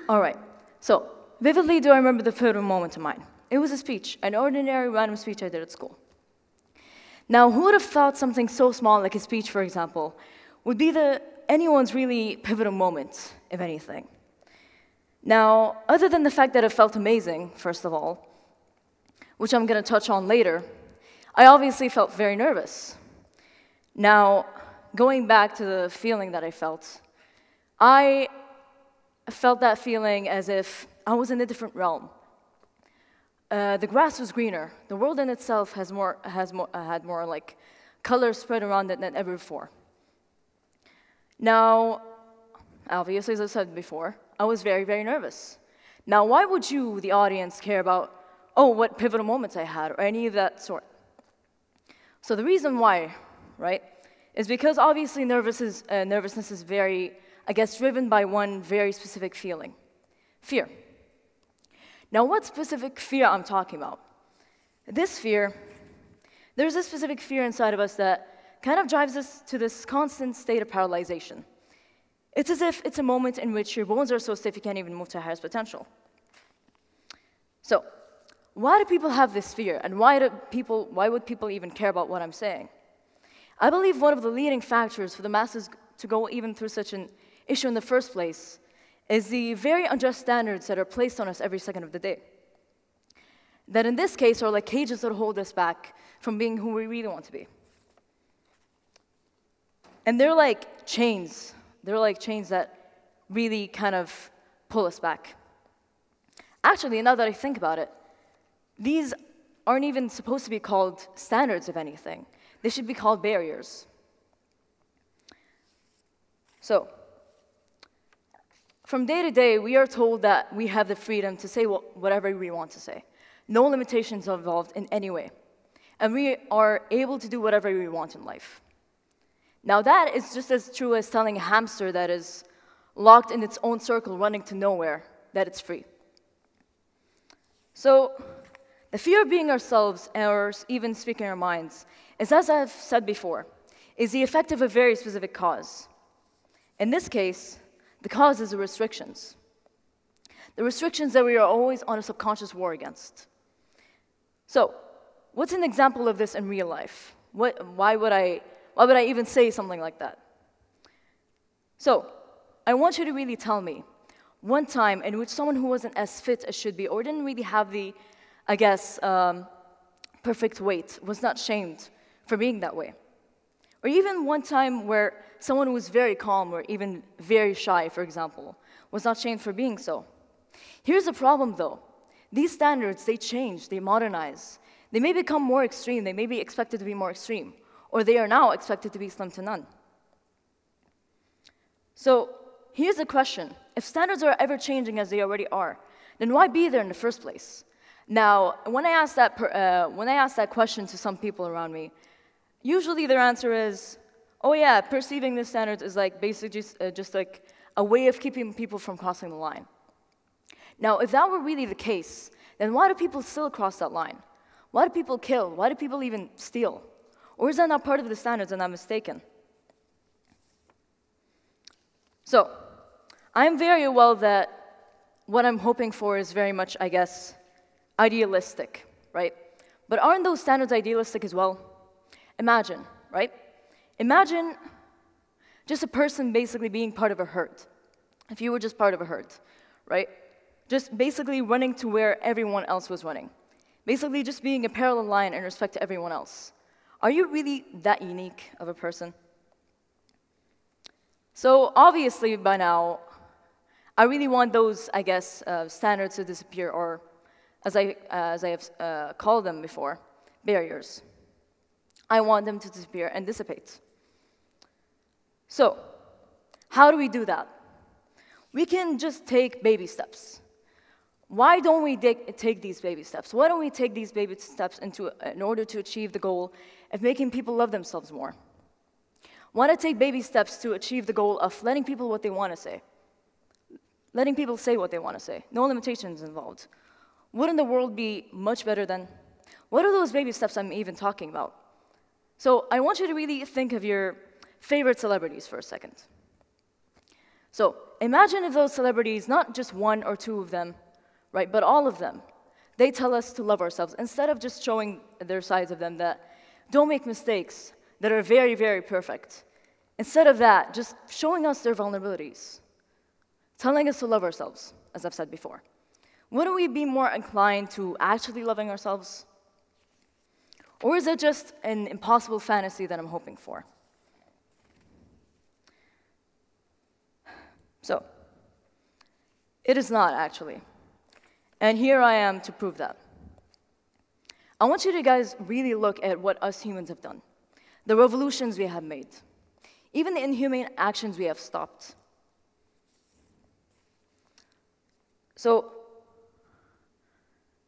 All right, so vividly do I remember the pivotal moment of mine. It was a speech, an ordinary random speech I did at school. Now, who would have thought something so small like a speech, for example, would be anyone's really pivotal moment, if anything? Now, other than the fact that it felt amazing, first of all, which I'm going to touch on later, I obviously felt very nervous. Now, going back to the feeling that I felt that feeling as if I was in a different realm. The grass was greener. The world in itself had more like color spread around it than ever before. Now, obviously, as I said before, I was very, very nervous. Now, why would you, the audience, care about, oh, what pivotal moments I had, or any of that sort? So the reason why, right, is because obviously nervousness is very, I guess, driven by one very specific feeling: fear. Now, what specific fear I'm talking about? This fear, there's a specific fear inside of us that kind of drives us to this constant state of paralyzation. It's as if it's a moment in which your bones are so stiff you can't even move to the highest potential. So, why do people have this fear, and why would people even care about what I'm saying? I believe one of the leading factors for the masses to go even through such an issue in the first place is the very unjust standards that are placed on us every second of the day. That in this case are like cages that hold us back from being who we really want to be. And they're like chains. They're like chains that really kind of pull us back. Actually, now that I think about it, these aren't even supposed to be called standards of anything. They should be called barriers. So, from day to day, we are told that we have the freedom to say whatever we want to say. No limitations are involved in any way. And we are able to do whatever we want in life. Now that is just as true as telling a hamster that is locked in its own circle running to nowhere that it's free. So, the fear of being ourselves, or even speaking our minds, is, as I've said before, is the effect of a very specific cause. In this case, the cause is the restrictions. The restrictions that we are always on a subconscious war against. So, what's an example of this in real life? Why would I even say something like that? So, I want you to really tell me one time in which someone who wasn't as fit as should be, or didn't really have the, I guess, perfect weight, was not shamed for being that way. Or even one time where someone who was very calm or even very shy, for example, was not shamed for being so. Here's the problem, though. These standards, they change, they modernize. They may become more extreme, they may be expected to be more extreme, or they are now expected to be slim to none. So, here's the question. If standards are ever changing as they already are, then why be there in the first place? Now, when I ask that question to some people around me, usually their answer is, oh yeah, perceiving the standards is like basically just like a way of keeping people from crossing the line. Now, if that were really the case, then why do people still cross that line? Why do people kill? Why do people even steal? Or is that not part of the standards and I'm mistaken? So, I'm very well that what I'm hoping for is very much, I guess, idealistic, right? But aren't those standards idealistic as well? Imagine, right? Imagine just a person basically being part of a herd. If you were just part of a herd, right? Just basically running to where everyone else was running. Basically just being a parallel line in respect to everyone else. Are you really that unique of a person? So obviously by now, I really want those, I guess, standards to disappear, or as I have called them before, barriers. I want them to disappear and dissipate. So, how do we do that? We can just take baby steps. Why don't we take these baby steps? Why don't we take these baby steps in order to achieve the goal of making people love themselves more? Why not take baby steps to achieve the goal of letting people what they want to say? Letting people say what they want to say. No limitations involved. Wouldn't the world be much better then? What are those baby steps I'm even talking about? So I want you to really think of your favorite celebrities for a second. So imagine if those celebrities, not just one or two of them, right, but all of them, they tell us to love ourselves instead of just showing their sides of them that don't make mistakes, that are very, very perfect. Instead of that, just showing us their vulnerabilities, telling us to love ourselves, as I've said before. Wouldn't we be more inclined to actually loving ourselves? Or is it just an impossible fantasy that I'm hoping for? So, it is not actually. And here I am to prove that. I want you to guys really look at what us humans have done, the revolutions we have made, even the inhumane actions we have stopped. So,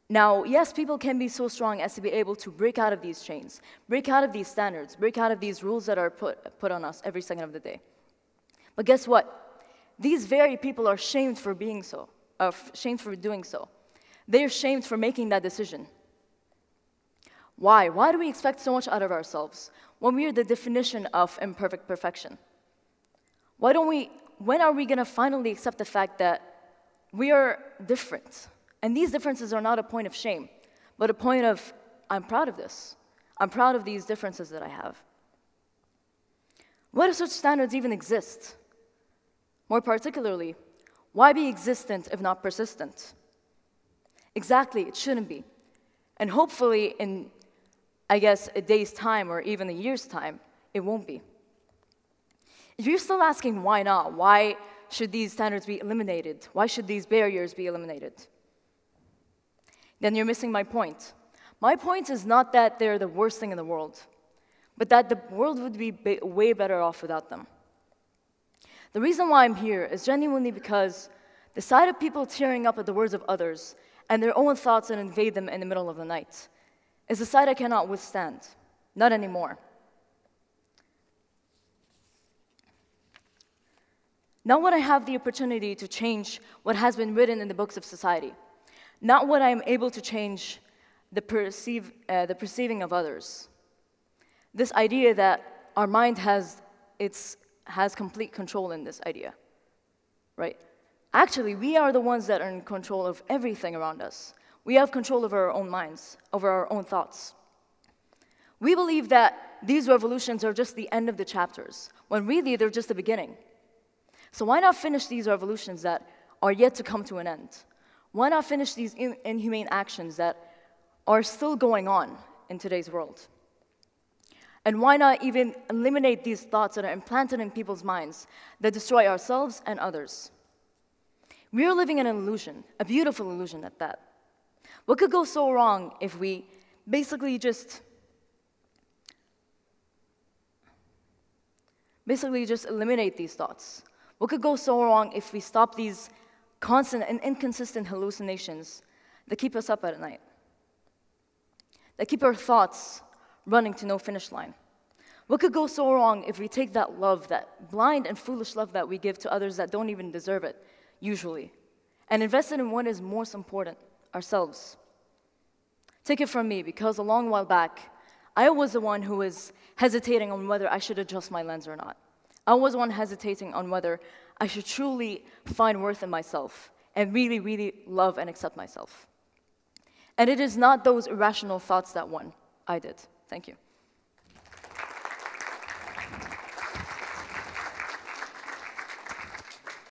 now, yes, people can be so strong as to be able to break out of these chains, break out of these standards, break out of these rules that are put on us every second of the day. But guess what? These very people are shamed for being so, shamed for doing so. They're shamed for making that decision. Why? Why do we expect so much out of ourselves when we are the definition of imperfect perfection? When are we going to finally accept the fact that we are different? And these differences are not a point of shame, but a point of, I'm proud of this. I'm proud of these differences that I have. Why do such standards even exist? More particularly, why be existent if not persistent? Exactly, it shouldn't be. And hopefully in, I guess, a day's time or even a year's time, it won't be. If you're still asking why not, why should these standards be eliminated? Why should these barriers be eliminated? Then you're missing my point. My point is not that they're the worst thing in the world, but that the world would be way better off without them. The reason why I'm here is genuinely because the sight of people tearing up at the words of others and their own thoughts that invade them in the middle of the night is a sight I cannot withstand. Not anymore. Not when I have the opportunity to change what has been written in the books of society. Not when I am able to change the perceiving of others. This idea that our mind has complete control in this idea, right? Actually, we are the ones that are in control of everything around us. We have control over our own minds, over our own thoughts. We believe that these revolutions are just the end of the chapters, when really they're just the beginning. So why not finish these revolutions that are yet to come to an end? Why not finish these inhumane actions that are still going on in today's world? And why not even eliminate these thoughts that are implanted in people's minds that destroy ourselves and others? We are living in an illusion, a beautiful illusion at that. What could go so wrong if we basically just eliminate these thoughts? What could go so wrong if we stop these constant and inconsistent hallucinations that keep us up at night, that keep our thoughts running to no finish line? What could go so wrong if we take that love, that blind and foolish love that we give to others that don't even deserve it, usually, and invest it in what is most important, ourselves? Take it from me, because a long while back, I was the one who was hesitating on whether I should adjust my lens or not. I was the one hesitating on whether I should truly find worth in myself and really, really love and accept myself. And it is not those irrational thoughts that won. I did. Thank you.